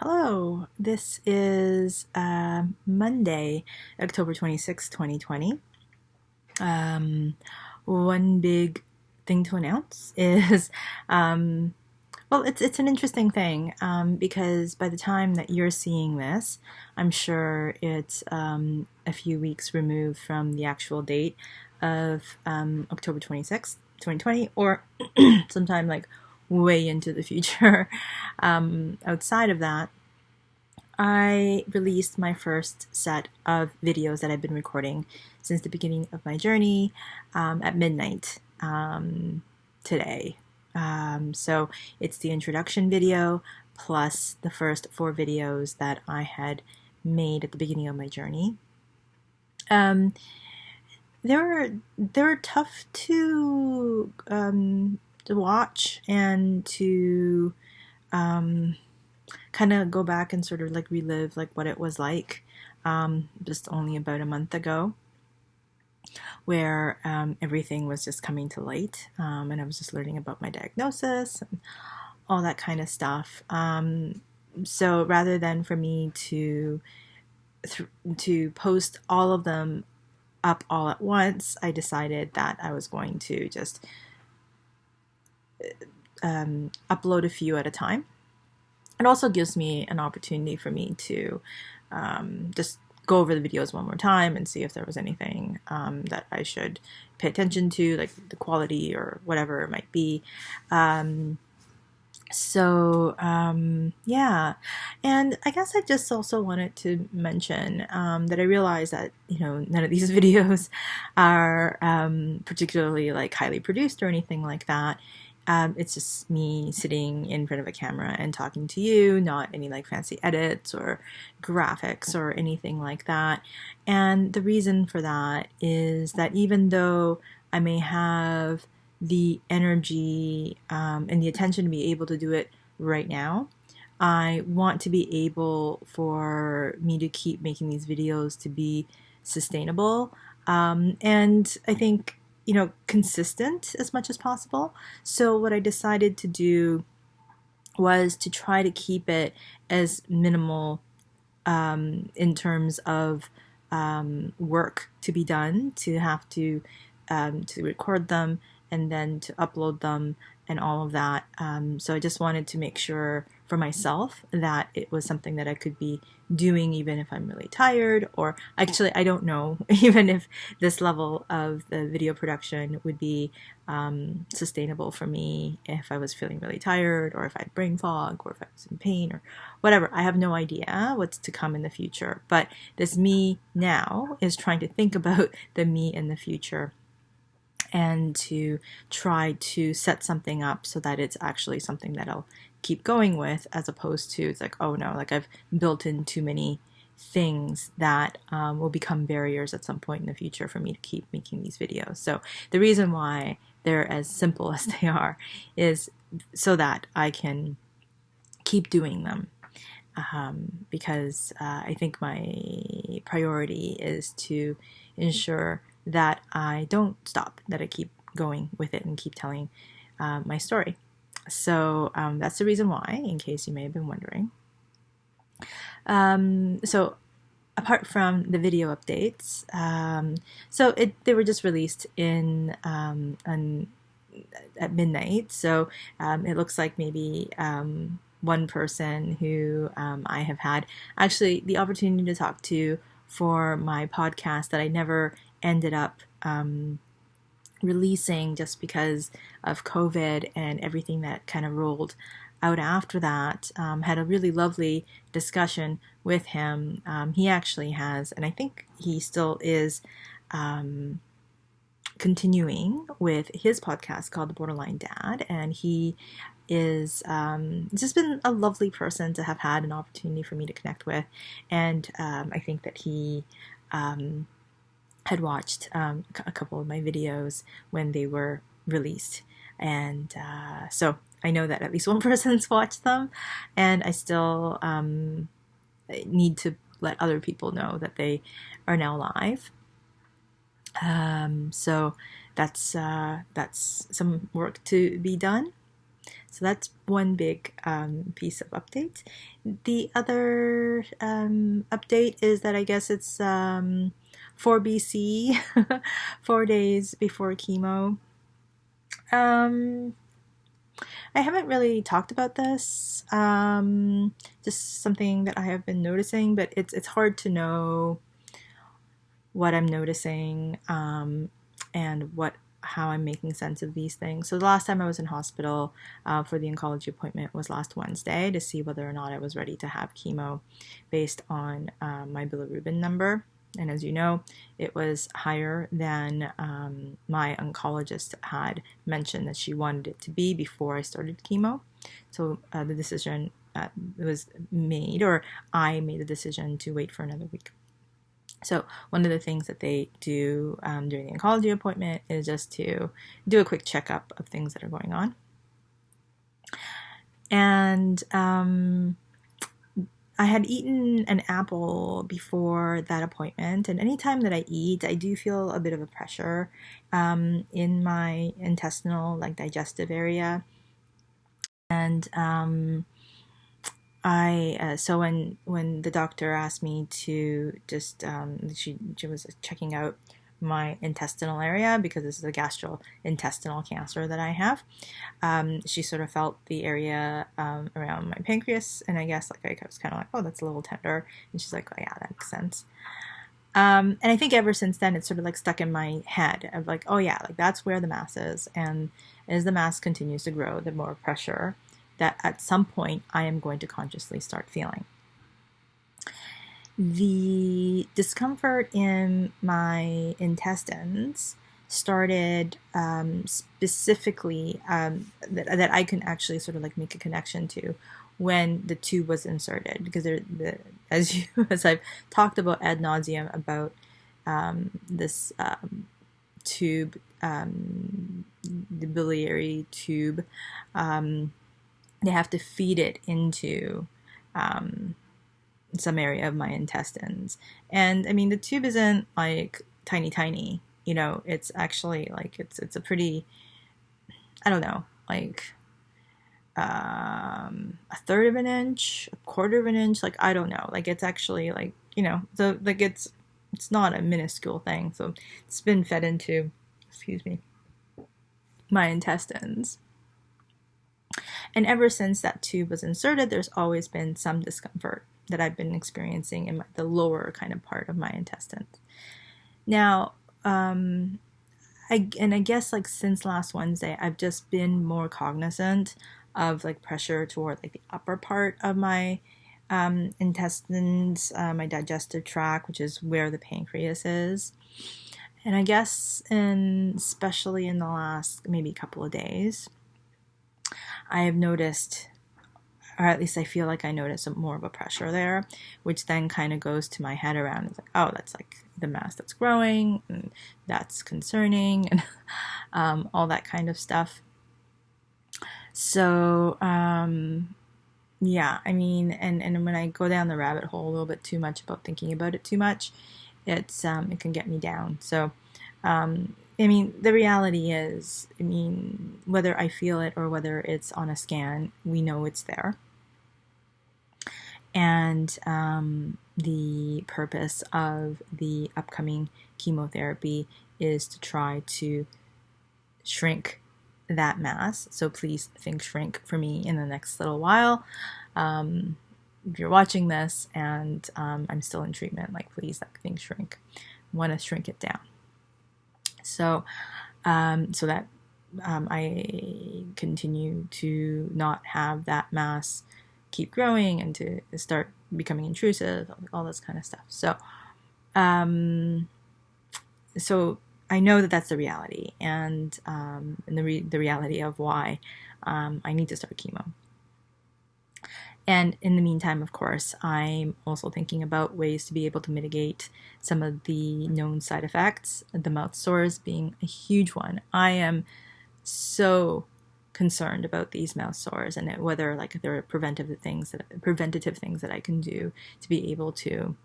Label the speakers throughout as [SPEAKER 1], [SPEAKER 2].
[SPEAKER 1] Hello, this is Monday, October 26th, 2020. One big thing to announce is, it's an interesting thing because by the time that you're seeing this, I'm sure it's a few weeks removed from the actual date of October 26th, 2020, or sometime like way into the future. Outside of that, I released my first set of videos that I've been recording since the beginning of my journey at midnight today. So it's the introduction video plus the first 4 videos that I had made at the beginning of my journey. They're tough to watch and to kind of go back and sort of like relive like what it was like just only about a month ago, where everything was just coming to light, and I was just learning about my diagnosis and all that kind of stuff. So rather than for me to post all of them up all at once, I decided that I was going to just upload a few at a time. It also gives me an opportunity for me to just go over the videos one more time and see if there was anything that I should pay attention to, like the quality or whatever it might be. Yeah. And I guess I just also wanted to mention that I realized that, none of these videos are particularly like highly produced or anything like that. It's just me sitting in front of a camera and talking to you, not any like fancy edits or graphics or anything like that. And the reason for that is that even though I may have the energy and the attention to be able to do it right now, I want to be able for me to keep making these videos to be sustainable. And I think consistent as much as possible. So what I decided to do was to try to keep it as minimal in terms of work to be done, to have to record them and then to upload them and all of that. So I just wanted to make sure for myself that it was something that I could be doing even if I'm really tired, or actually I don't know even if this level of the video production would be sustainable for me if I was feeling really tired, or if I had brain fog, or if I was in pain, or whatever. I have no idea what's to come in the future, but this me now is trying to think about the me in the future and to try to set something up so that it's actually something that I'll keep going with, as opposed to it's like, oh no, like I've built in too many things that will become barriers at some point in the future for me to keep making these videos. So the reason why they're as simple as they are is so that I can keep doing them. Because I think my priority is to ensure that I don't stop, that I keep going with it and keep telling my story. So that's the reason why, in case you may have been wondering. So apart from the video updates, they were just released at midnight. So it looks like maybe one person who I have had actually the opportunity to talk to for my podcast that I never ended up releasing just because of COVID and everything that kind of rolled out after that. Had a really lovely discussion with him. He actually has, and I think he still is continuing with his podcast called The Borderline Dad, and he is just been a lovely person to have had an opportunity for me to connect with. And I think that he had watched a couple of my videos when they were released, and so I know that at least one person's watched them, and I still need to let other people know that they are now live. So that's some work to be done. So that's one big piece of update. The other update is that I guess it's 4 BC, 4 days before chemo. I haven't really talked about this. Just something that I have been noticing, but it's hard to know what I'm noticing and how I'm making sense of these things. So the last time I was in hospital for the oncology appointment was last Wednesday to see whether or not I was ready to have chemo based on my bilirubin number. And as you know, it was higher than my oncologist had mentioned that she wanted it to be before I started chemo. So the decision was made, or I made the decision to wait for another week. So one of the things that they do during the oncology appointment is just to do a quick checkup of things that are going on. And I had eaten an apple before that appointment, and anytime that I eat, I do feel a bit of a pressure in my intestinal, like digestive area. And so when the doctor asked me to just she was checking out my intestinal area because this is a gastrointestinal cancer that I have. She sort of felt the area around my pancreas, and I guess I was kind of like, oh, that's a little tender, and she's like, oh yeah, that makes sense. And I think ever since then it's sort of stuck in my head of oh yeah, that's where the mass is, and as the mass continues to grow, the more pressure that at some point I am going to consciously start feeling. The discomfort in my intestines started specifically that I can actually sort of make a connection to when the tube was inserted, because as I've talked about ad nauseum about this tube, the biliary tube. They have to feed it into some area of my intestines. And I mean, the tube isn't tiny, it's actually it's a pretty, I don't know, a third of an inch, a quarter of an inch, I don't know. It's actually so it's not a minuscule thing. So it's been fed into, my intestines. And ever since that tube was inserted, there's always been some discomfort that I've been experiencing in the lower kind of part of my intestines. Now, I guess since last Wednesday, I've just been more cognizant of pressure toward the upper part of my intestines, my digestive tract, which is where the pancreas is. And I guess, especially in the last maybe couple of days, I have noticed, or at least I feel like I notice more of a pressure there, which then kind of goes to my head around. It's oh, that's the mass that's growing, and that's concerning, and all that kind of stuff. So, yeah, I mean, and when I go down the rabbit hole a little bit too much about thinking about it too much, it can get me down. So, I mean, the reality is, whether I feel it or whether it's on a scan, we know it's there. And the purpose of the upcoming chemotherapy is to try to shrink that mass. So please think shrink for me in the next little while. If you're watching this and I'm still in treatment, please think shrink. I want to shrink it down. So that I continue to not have that mass keep growing and to start becoming intrusive, all this kind of stuff. So, so I know that that's the reality, and the reality of why I need to start chemo. And in the meantime, of course, I'm also thinking about ways to be able to mitigate some of the known side effects, the mouth sores being a huge one. I am so concerned about these mouth sores and whether there are preventative things that I can do to be able to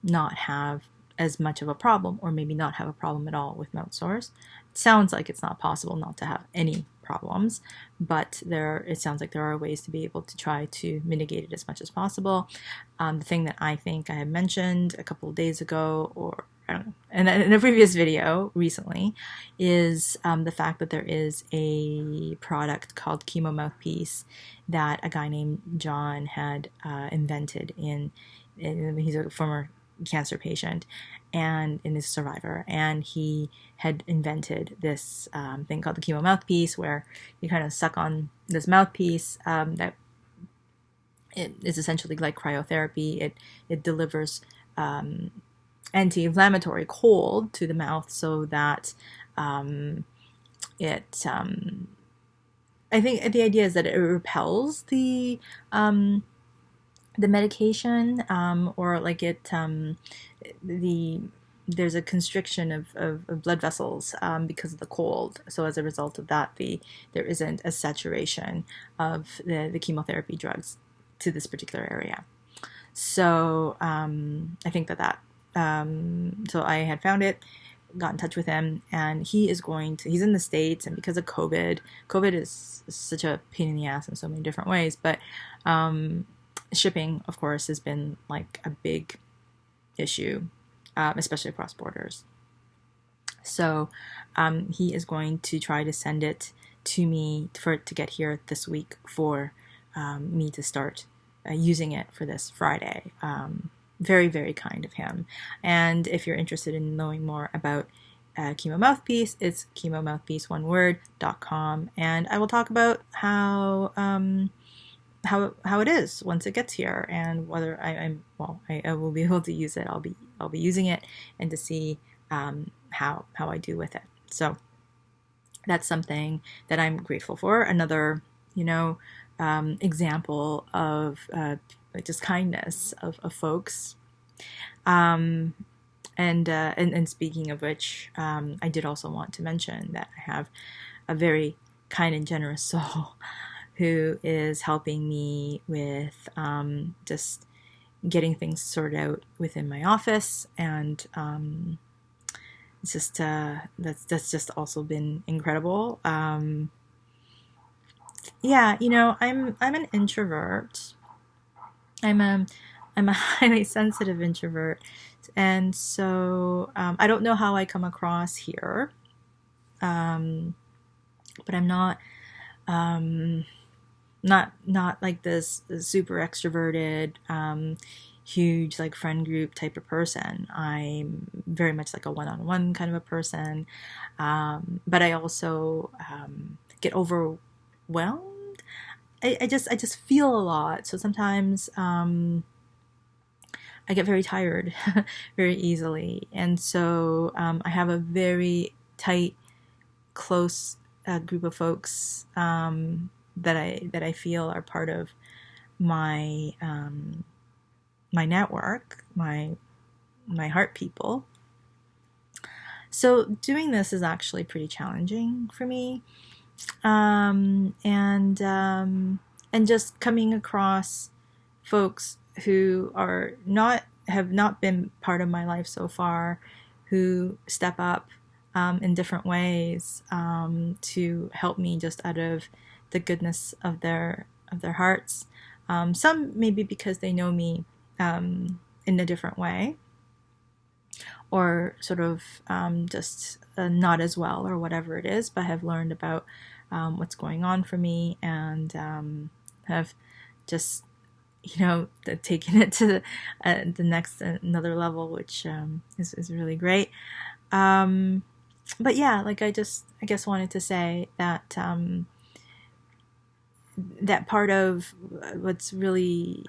[SPEAKER 1] not have as much of a problem, or maybe not have a problem at all with mouth sores. It sounds like it's not possible not to have any problems, but it sounds like there are ways to be able to try to mitigate it as much as possible. The thing that I think I had mentioned a couple of days ago, or I don't know, in a previous video recently, is the fact that there is a product called Chemo Mouthpiece that a guy named John had invented he's a former cancer patient and is a survivor, and he had invented this thing called the Chemo Mouthpiece, where you kind of suck on this mouthpiece that it is essentially like cryotherapy. It delivers anti-inflammatory cold to the mouth so that I think the idea is that it repels the medication, or like there's a constriction of blood vessels because of the cold. So as a result of that, there isn't a saturation of the chemotherapy drugs to this particular area. So I think that so I had found it, got in touch with him, and he's in the States, and because of COVID is such a pain in the ass in so many different ways, but shipping, of course, has been like a big issue, especially across borders. So he is going to try to send it to me for it to get here this week for me to start using it for this Friday. Very, very kind of him. And if you're interested in knowing more about Chemo Mouthpiece, it's chemomouthpiece1word.com, and I will talk about how it is once it gets here, and whether I will be able to use it. I'll be using it, and to see how I do with it. So that's something that I'm grateful for. Another example of just kindness of folks. And speaking of which, I did also want to mention that I have a very kind and generous soul who is helping me with just getting things sorted out within my office, and it's just that's just also been incredible. Yeah, I'm an introvert. I'm a highly sensitive introvert, and so I don't know how I come across here, but I'm not like this super extroverted, huge like friend group type of person. I'm very much like a one-on-one kind of a person, but I also get overwhelmed. I just feel a lot, so sometimes I get very tired very easily, and so I have a very tight, close group of folks that I feel are part of my my network, my heart people. So doing this is actually pretty challenging for me, and just coming across folks who have not been part of my life so far, who step up in different ways to help me just out of the goodness of their hearts. Some maybe because they know me in a different way, or sort of just not as well, or whatever it is, but have learned about what's going on for me, and have just taken it to the next another level, which is really great. But yeah, like I guess wanted to say that that part of what's really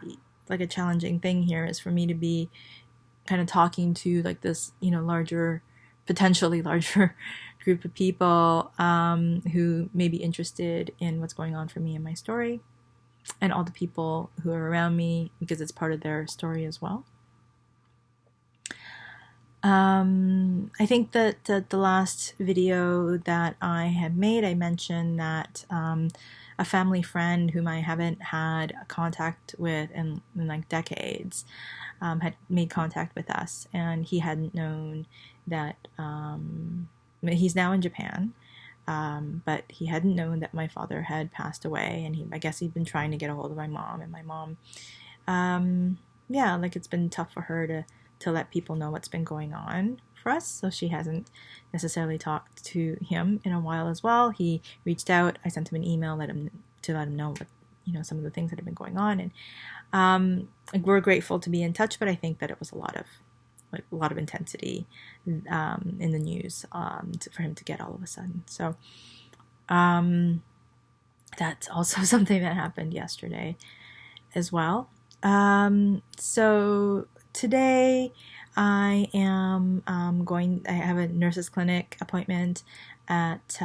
[SPEAKER 1] like a challenging thing here is for me to be kind of talking to like this potentially larger group of people who may be interested in what's going on for me and my story, and all the people who are around me, because it's part of their story as well. I think that the last video that I had made, I mentioned that a family friend whom I haven't had contact with in like decades had made contact with us, and he hadn't known that he's now in Japan, But he hadn't known that my father had passed away, and I guess he'd been trying to get a hold of my mom, and my mom, yeah, like it's been tough for her to let people know what's been going on for us, so she hasn't necessarily talked to him in a while as well. He reached out. I sent him an email, let him know what, some of the things that have been going on, and we're grateful to be in touch. But I think that it was a lot of intensity in the news for him to get all of a sudden. So that's also something that happened yesterday as well. So today I am I have a nurse's clinic appointment at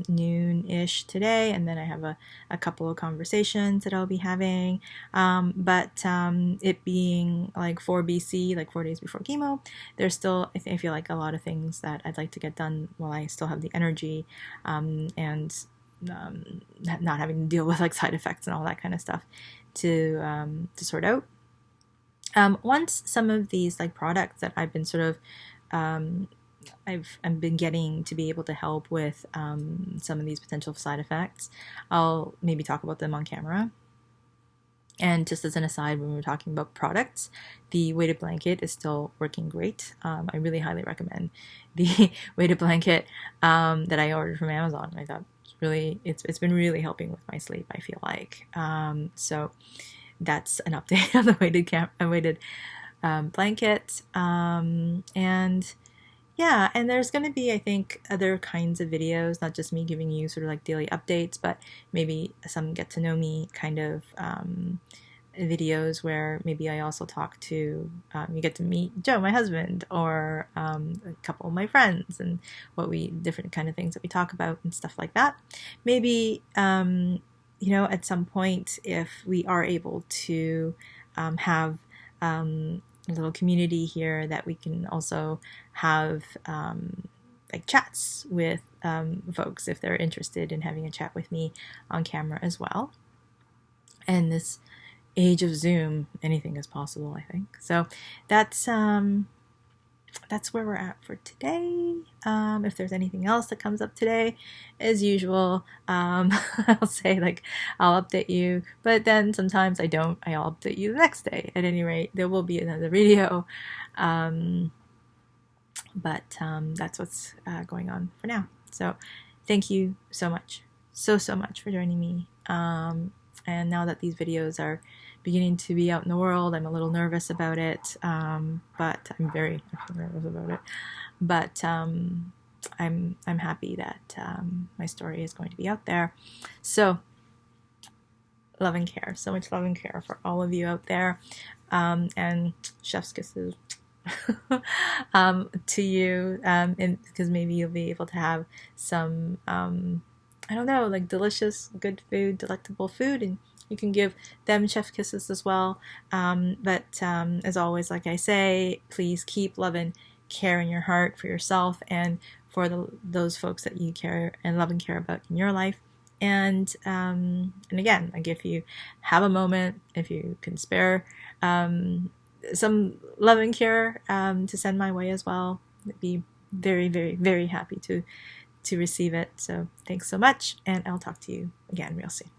[SPEAKER 1] noon-ish today, and then I have a couple of conversations that I'll be having. But it being like 4 BC, like 4 days before chemo, there's still, I feel like, a lot of things that I'd like to get done while I still have the energy, and not having to deal with like side effects and all that kind of stuff to sort out. Once some of these like products that I've been sort of I've been getting to be able to help with some of these potential side effects, I'll maybe talk about them on camera. And just as an aside, when we're talking about products, the weighted blanket is still working great. I really highly recommend the weighted blanket that I ordered from Amazon. I thought it's been really helping with my sleep, I feel like. So that's an update on the weighted blanket. And yeah, and there's going to be, I think, other kinds of videos, not just me giving you sort of like daily updates, but maybe some get to know me kind of videos where maybe I also talk to, you get to meet Joe, my husband, or a couple of my friends, and different kind of things that we talk about and stuff like that. Maybe, at some point, if we are able to have a little community here, that we can also have like chats with folks if they're interested in having a chat with me on camera as well. And this age of Zoom, anything is possible, I think. So that's where we're at for today. If there's anything else that comes up today, as usual, I'll say, like, I'll update you, but then sometimes I don't. I'll update you the next day. At any rate, there will be another video. But that's what's going on for now. So thank you so much, so much for joining me. And now that these videos are beginning to be out in the world, I'm a little nervous about it, but I'm very nervous about it. But I'm happy that my story is going to be out there. So love and care, so much love and care for all of you out there, and chef's kisses to you, and because maybe you'll be able to have some I don't know, like delicious, good food, delectable food, and you can give them chef kisses as well. But as always, like I say, please keep love and care in your heart for yourself and for those folks that you care and love and care about in your life. And again, like, if you have a moment, if you can spare some love and care to send my way as well, I'd be very, very, very happy to receive it. So thanks so much, and I'll talk to you again real soon.